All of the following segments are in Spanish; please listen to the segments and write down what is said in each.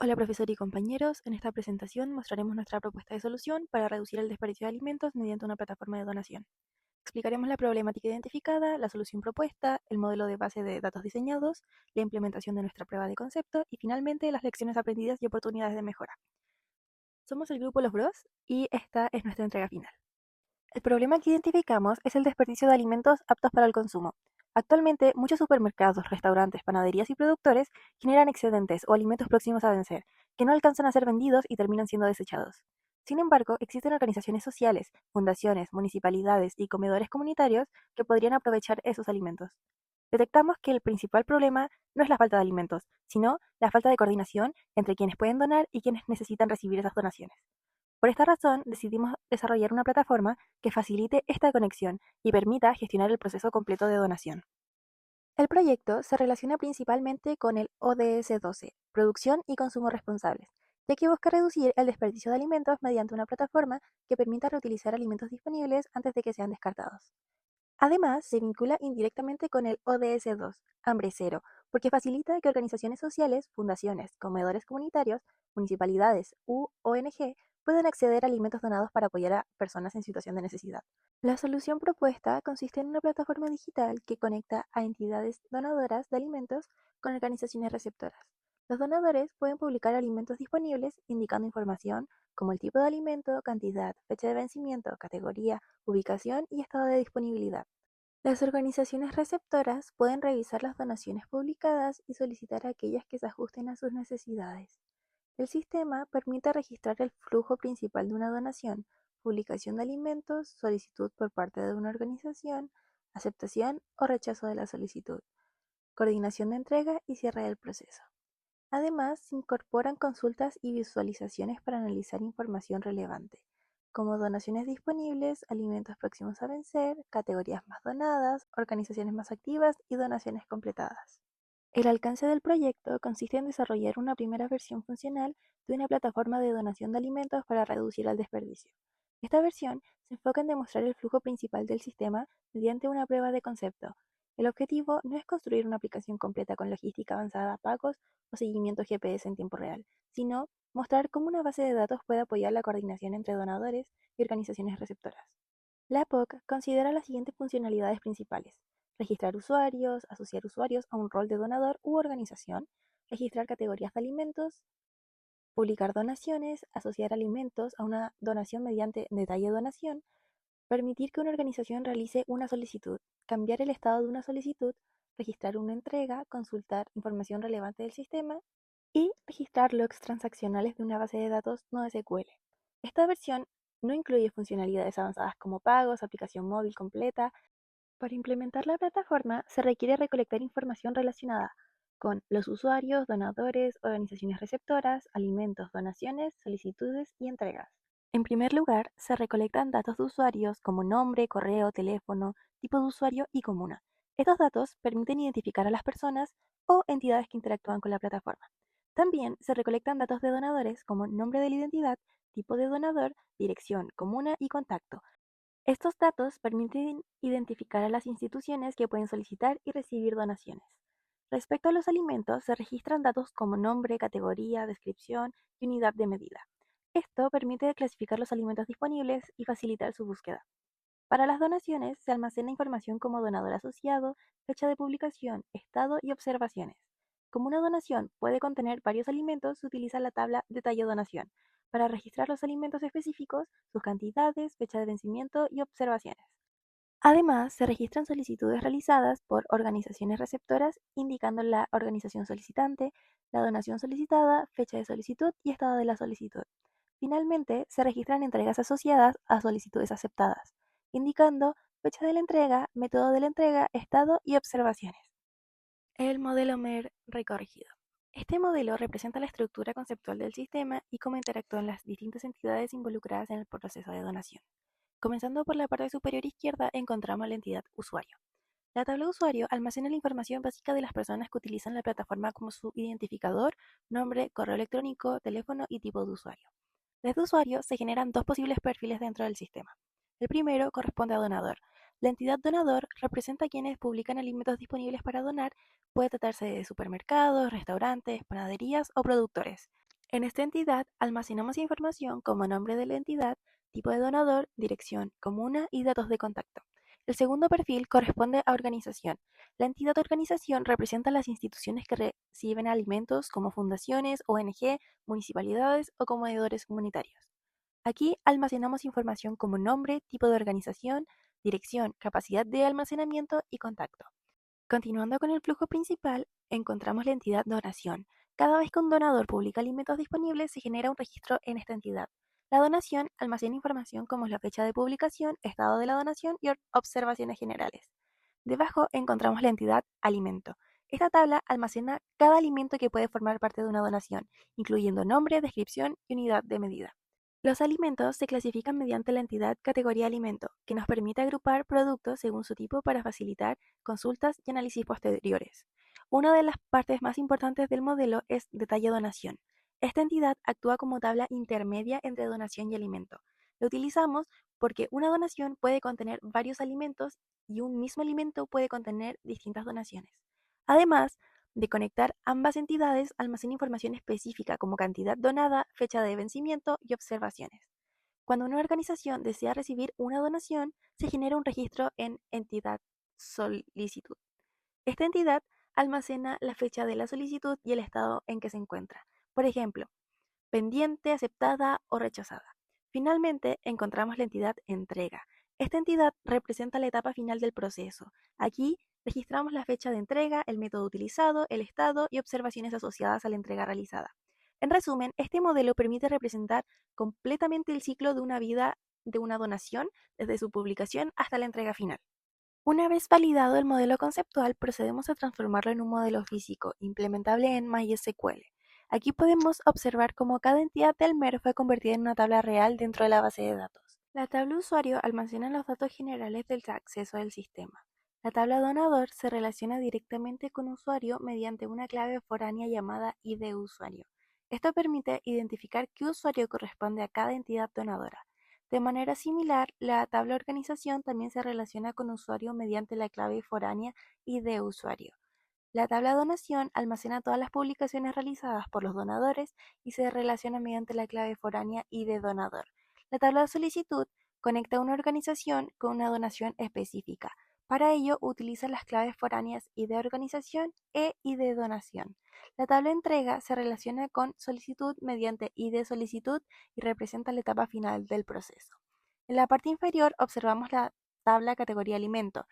Hola profesor y compañeros, en esta presentación mostraremos nuestra propuesta de solución para reducir el desperdicio de alimentos mediante una plataforma de donación. Explicaremos la problemática identificada, la solución propuesta, el modelo de base de datos diseñados, la implementación de nuestra prueba de concepto y finalmente las lecciones aprendidas y oportunidades de mejora. Somos el grupo Los Bros y esta es nuestra entrega final. El problema que identificamos es el desperdicio de alimentos aptos para el consumo. Actualmente, muchos supermercados, restaurantes, panaderías y productores generan excedentes o alimentos próximos a vencer, que no alcanzan a ser vendidos y terminan siendo desechados. Sin embargo, existen organizaciones sociales, fundaciones, municipalidades y comedores comunitarios que podrían aprovechar esos alimentos. Detectamos que el principal problema no es la falta de alimentos, sino la falta de coordinación entre quienes pueden donar y quienes necesitan recibir esas donaciones. Por esta razón, decidimos desarrollar una plataforma que facilite esta conexión y permita gestionar el proceso completo de donación. El proyecto se relaciona principalmente con el ODS 12, Producción y Consumo Responsables, ya que busca reducir el desperdicio de alimentos mediante una plataforma que permita reutilizar alimentos disponibles antes de que sean descartados. Además, se vincula indirectamente con el ODS 2, Hambre Cero, porque facilita que organizaciones sociales, fundaciones, comedores comunitarios, municipalidades u ONG puedan acceder a alimentos donados para apoyar a personas en situación de necesidad. La solución propuesta consiste en una plataforma digital que conecta a entidades donadoras de alimentos con organizaciones receptoras. Los donadores pueden publicar alimentos disponibles indicando información como el tipo de alimento, cantidad, fecha de vencimiento, categoría, ubicación y estado de disponibilidad. Las organizaciones receptoras pueden revisar las donaciones publicadas y solicitar aquellas que se ajusten a sus necesidades. El sistema permite registrar el flujo principal de una donación, publicación de alimentos, solicitud por parte de una organización, aceptación o rechazo de la solicitud, coordinación de entrega y cierre del proceso. Además, se incorporan consultas y visualizaciones para analizar información relevante, como donaciones disponibles, alimentos próximos a vencer, categorías más donadas, organizaciones más activas y donaciones completadas. El alcance del proyecto consiste en desarrollar una primera versión funcional de una plataforma de donación de alimentos para reducir el desperdicio. Esta versión se enfoca en demostrar el flujo principal del sistema mediante una prueba de concepto. El objetivo no es construir una aplicación completa con logística avanzada, pagos o seguimiento GPS en tiempo real, sino mostrar cómo una base de datos puede apoyar la coordinación entre donadores y organizaciones receptoras. La POC considera las siguientes funcionalidades principales: registrar usuarios, asociar usuarios a un rol de donador u organización, registrar categorías de alimentos, publicar donaciones, asociar alimentos a una donación mediante detalle de donación, permitir que una organización realice una solicitud, cambiar el estado de una solicitud, registrar una entrega, consultar información relevante del sistema y registrar logs transaccionales de una base de datos no SQL. Esta versión no incluye funcionalidades avanzadas como pagos, aplicación móvil completa. Para implementar la plataforma se requiere recolectar información relacionada con los usuarios, donadores, organizaciones receptoras, alimentos, donaciones, solicitudes y entregas. En primer lugar, se recolectan datos de usuarios como nombre, correo, teléfono, tipo de usuario y comuna. Estos datos permiten identificar a las personas o entidades que interactúan con la plataforma. También se recolectan datos de donadores como nombre de la identidad, tipo de donador, dirección, comuna y contacto. Estos datos permiten identificar a las instituciones que pueden solicitar y recibir donaciones. Respecto a los alimentos, se registran datos como nombre, categoría, descripción y unidad de medida. Esto permite clasificar los alimentos disponibles y facilitar su búsqueda. Para las donaciones, se almacena información como donador asociado, fecha de publicación, estado y observaciones. Como una donación puede contener varios alimentos, se utiliza la tabla detalle donación para registrar los alimentos específicos, sus cantidades, fecha de vencimiento y observaciones. Además, se registran solicitudes realizadas por organizaciones receptoras indicando la organización solicitante, la donación solicitada, fecha de solicitud y estado de la solicitud. Finalmente, se registran entregas asociadas a solicitudes aceptadas, indicando fecha de la entrega, método de la entrega, estado y observaciones. El modelo MER recorrigido. Este modelo representa la estructura conceptual del sistema y cómo interactúan las distintas entidades involucradas en el proceso de donación. Comenzando por la parte superior izquierda encontramos la entidad usuario. La tabla de usuario almacena la información básica de las personas que utilizan la plataforma como su identificador, nombre, correo electrónico, teléfono y tipo de usuario. Desde usuario se generan dos posibles perfiles dentro del sistema. El primero corresponde a donador. La entidad donador representa a quienes publican alimentos disponibles para donar, puede tratarse de supermercados, restaurantes, panaderías o productores. En esta entidad almacenamos información como nombre de la entidad, tipo de donador, dirección, comuna y datos de contacto. El segundo perfil corresponde a organización. La entidad organización representa las instituciones que reciben alimentos como fundaciones, ONG, municipalidades o comedores comunitarios. Aquí almacenamos información como nombre, tipo de organización, dirección, capacidad de almacenamiento y contacto. Continuando con el flujo principal, encontramos la entidad donación. Cada vez que un donador publica alimentos disponibles, se genera un registro en esta entidad. La donación almacena información como la fecha de publicación, estado de la donación y observaciones generales. Debajo encontramos la entidad alimento. Esta tabla almacena cada alimento que puede formar parte de una donación, incluyendo nombre, descripción y unidad de medida. Los alimentos se clasifican mediante la entidad categoría alimento, que nos permite agrupar productos según su tipo para facilitar consultas y análisis posteriores. Una de las partes más importantes del modelo es detalle donación. Esta entidad actúa como tabla intermedia entre donación y alimento. Lo utilizamos porque una donación puede contener varios alimentos y un mismo alimento puede contener distintas donaciones. Además de conectar ambas entidades, almacena información específica como cantidad donada, fecha de vencimiento y observaciones. Cuando una organización desea recibir una donación, se genera un registro en entidad solicitud. Esta entidad almacena la fecha de la solicitud y el estado en que se encuentra. Por ejemplo, pendiente, aceptada o rechazada. Finalmente, encontramos la entidad entrega. Esta entidad representa la etapa final del proceso. Aquí registramos la fecha de entrega, el método utilizado, el estado y observaciones asociadas a la entrega realizada. En resumen, este modelo permite representar completamente el ciclo de una vida de una donación, desde su publicación hasta la entrega final. Una vez validado el modelo conceptual, procedemos a transformarlo en un modelo físico, implementable en MySQL. Aquí podemos observar cómo cada entidad del MER fue convertida en una tabla real dentro de la base de datos. La tabla usuario almacena los datos generales del acceso del sistema. La tabla donador se relaciona directamente con usuario mediante una clave foránea llamada ID usuario. Esto permite identificar qué usuario corresponde a cada entidad donadora. De manera similar, la tabla organización también se relaciona con usuario mediante la clave foránea ID usuario. La tabla donación almacena todas las publicaciones realizadas por los donadores y se relaciona mediante la clave foránea ID donador. La tabla de solicitud conecta una organización con una donación específica. Para ello utiliza las claves foráneas ID organización e ID donación. La tabla entrega se relaciona con solicitud mediante ID solicitud y representa la etapa final del proceso. En la parte inferior observamos la tabla categoría alimento,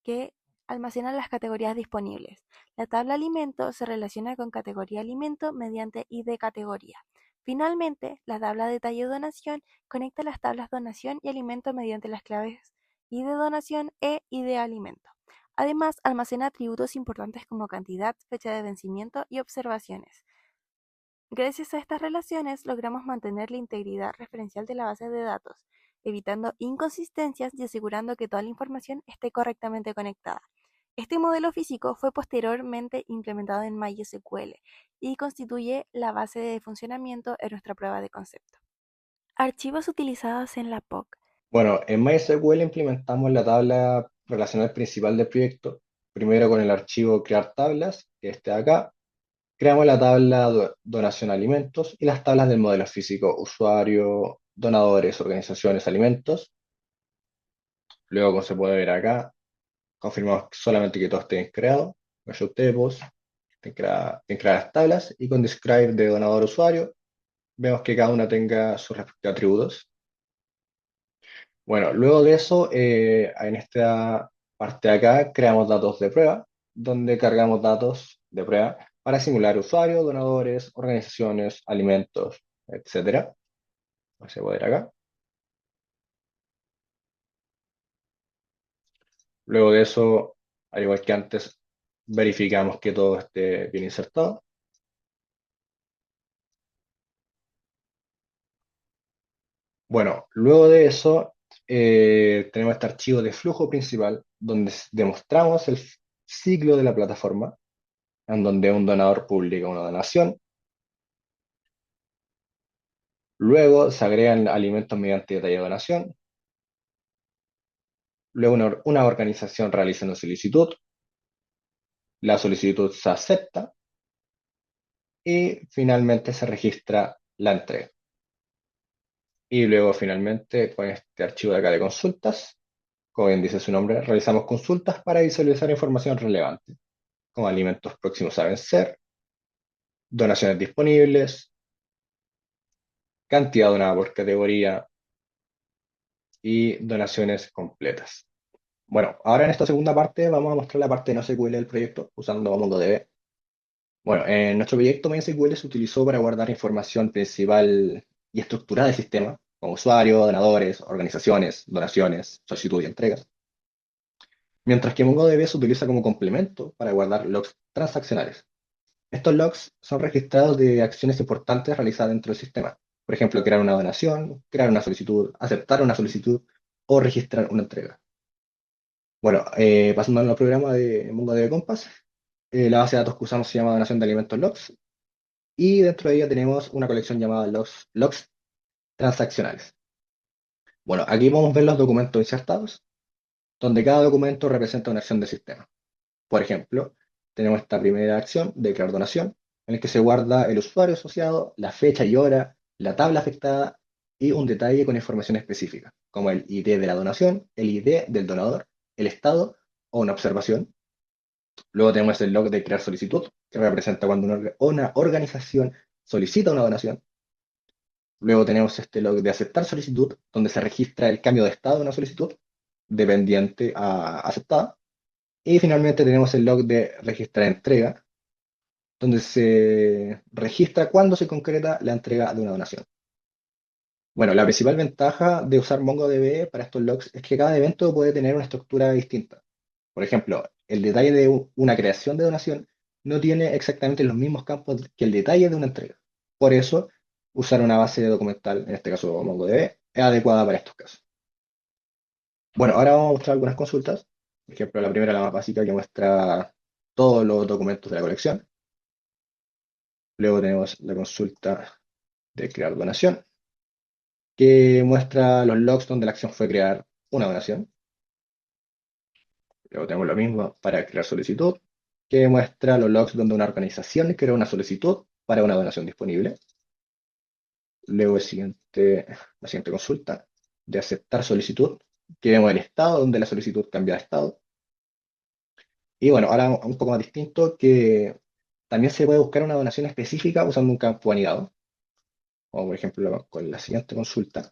que almacena las categorías disponibles. La tabla alimento se relaciona con categoría alimento mediante ID categoría. Finalmente, la tabla detalle donación conecta las tablas donación y alimento mediante las claves ID donación e ID alimento. Además, almacena atributos importantes como cantidad, fecha de vencimiento y observaciones. Gracias a estas relaciones logramos mantener la integridad referencial de la base de datos, evitando inconsistencias y asegurando que toda la información esté correctamente conectada. Este modelo físico fue posteriormente implementado en MySQL y constituye la base de funcionamiento en nuestra prueba de concepto. Archivos utilizados en la POC. Bueno, en MySQL implementamos la tabla relacional principal del proyecto, primero con el archivo crear tablas, que este de acá. Creamos la tabla donación alimentos y las tablas del modelo físico usuario, donadores, organizaciones, alimentos. Luego, como se puede ver acá, confirmamos solamente que todo esté creado. Measure tables, tienen crear las tablas y con describe de donador usuario, vemos que cada una tenga sus respectivos atributos. Bueno, luego de eso, en esta parte de acá, creamos datos de prueba, donde cargamos datos de prueba para simular usuarios, donadores, organizaciones, alimentos, etcétera. Se puede ver acá. Luego de eso, al igual que antes, verificamos que todo esté bien insertado. Bueno, luego de eso, tenemos este archivo de flujo principal, donde demostramos el ciclo de la plataforma, en donde un donador publica una donación. Luego se agregan alimentos mediante detalle de donación. Luego una organización realiza una solicitud. La solicitud se acepta. y finalmente se registra la entrega. Y luego finalmente con este archivo de acá de consultas, como bien dice su nombre, realizamos consultas para visualizar información relevante, como alimentos próximos a vencer, donaciones disponibles, cantidad donada por categoría y donaciones completas. Bueno, ahora en esta segunda parte vamos a mostrar la parte no SQL del proyecto usando MongoDB. Bueno, en nuestro proyecto MySQL se utilizó para guardar información principal y estructurada del sistema, como usuarios, donadores, organizaciones, donaciones, solicitud y entregas. Mientras que MongoDB se utiliza como complemento para guardar logs transaccionales. Estos logs son registrados de acciones importantes realizadas dentro del sistema. Por ejemplo, crear una donación, crear una solicitud, aceptar una solicitud o registrar una entrega. Bueno, pasando al programa de MongoDB Compass, la base de datos que usamos se llama donación de alimentos logs y dentro de ella tenemos una colección llamada logs transaccionales. Bueno, aquí podemos ver los documentos insertados, donde cada documento representa una acción del sistema. Por ejemplo, tenemos esta primera acción de crear donación, en el que se guarda el usuario asociado, la fecha y hora, la tabla afectada y un detalle con información específica, como el ID de la donación, el ID del donador, el estado o una observación. Luego tenemos el log de crear solicitud, que representa cuando una organización solicita una donación. Luego tenemos este log de aceptar solicitud, donde se registra el cambio de estado de una solicitud, dependiente a aceptada. Y finalmente tenemos el log de registrar entrega, donde se registra cuándo se concreta la entrega de una donación. Bueno, la principal ventaja de usar MongoDB para estos logs es que cada evento puede tener una estructura distinta. Por ejemplo, el detalle de una creación de donación no tiene exactamente los mismos campos que el detalle de una entrega. Por eso, usar una base documental, en este caso MongoDB, es adecuada para estos casos. Bueno, ahora vamos a mostrar algunas consultas. Por ejemplo, la primera, la más básica, que muestra todos los documentos de la colección. Luego tenemos la consulta de crear donación, que muestra los logs donde la acción fue crear una donación. Luego tenemos lo mismo para crear solicitud, que muestra los logs donde una organización creó una solicitud para una donación disponible. Luego la siguiente consulta de aceptar solicitud, que vemos el estado donde la solicitud cambia de estado. Y bueno, ahora un poco más distinto, que también se puede buscar una donación específica usando un campo anidado, como por ejemplo con la siguiente consulta,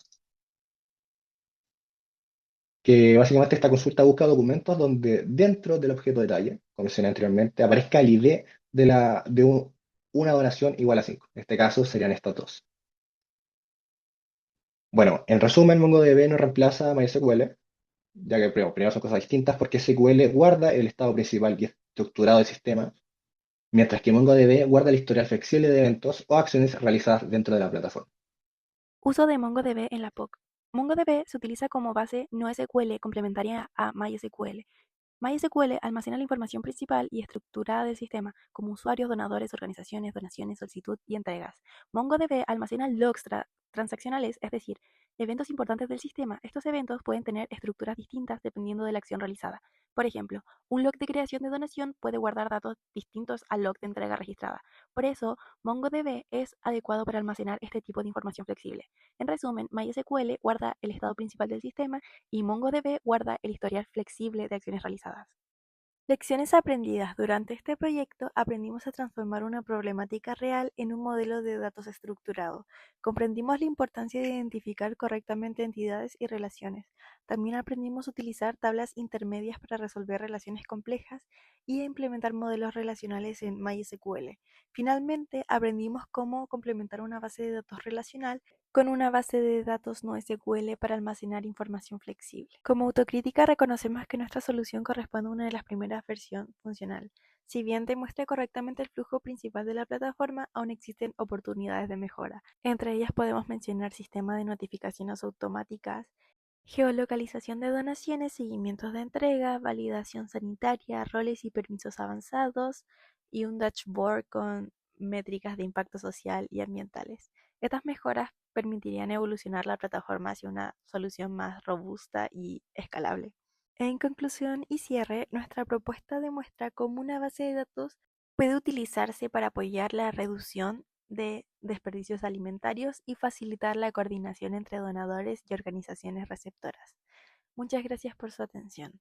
que básicamente esta consulta busca documentos donde dentro del objeto detalle, como mencioné anteriormente, aparezca el ID de una donación igual a 5. En este caso serían estas dos. Bueno, en resumen, MongoDB no reemplaza a MySQL, ya que primero son cosas distintas porque SQL guarda el estado principal y estructurado del sistema, mientras que MongoDB guarda el historial flexible de eventos o acciones realizadas dentro de la plataforma. Uso de MongoDB en la POC. MongoDB se utiliza como base NoSQL complementaria a MySQL. MySQL almacena la información principal y estructurada del sistema, como usuarios, donadores, organizaciones, donaciones, solicitud y entregas. MongoDB almacena logs transaccionales, es decir, eventos importantes del sistema. Estos eventos pueden tener estructuras distintas dependiendo de la acción realizada. Por ejemplo, un log de creación de donación puede guardar datos distintos al log de entrega registrada. Por eso, MongoDB es adecuado para almacenar este tipo de información flexible. En resumen, MySQL guarda el estado principal del sistema y MongoDB guarda el historial flexible de acciones realizadas. Lecciones aprendidas. Durante este proyecto aprendimos a transformar una problemática real en un modelo de datos estructurado. Comprendimos la importancia de identificar correctamente entidades y relaciones. También aprendimos a utilizar tablas intermedias para resolver relaciones complejas y a implementar modelos relacionales en MySQL. Finalmente, aprendimos cómo complementar una base de datos relacional con una base de datos no SQL para almacenar información flexible. Como autocrítica, reconocemos que nuestra solución corresponde a una de las primeras versiones funcional. Si bien demuestra correctamente el flujo principal de la plataforma, aún existen oportunidades de mejora. Entre ellas podemos mencionar sistema de notificaciones automáticas, geolocalización de donaciones, seguimientos de entrega, validación sanitaria, roles y permisos avanzados y un dashboard con métricas de impacto social y ambientales. Estas mejoras permitirían evolucionar la plataforma hacia una solución más robusta y escalable. En conclusión y cierre, nuestra propuesta demuestra cómo una base de datos Puede utilizarse para apoyar la reducción de desperdicios alimentarios y facilitar la coordinación entre donadores y organizaciones receptoras. Muchas gracias por su atención.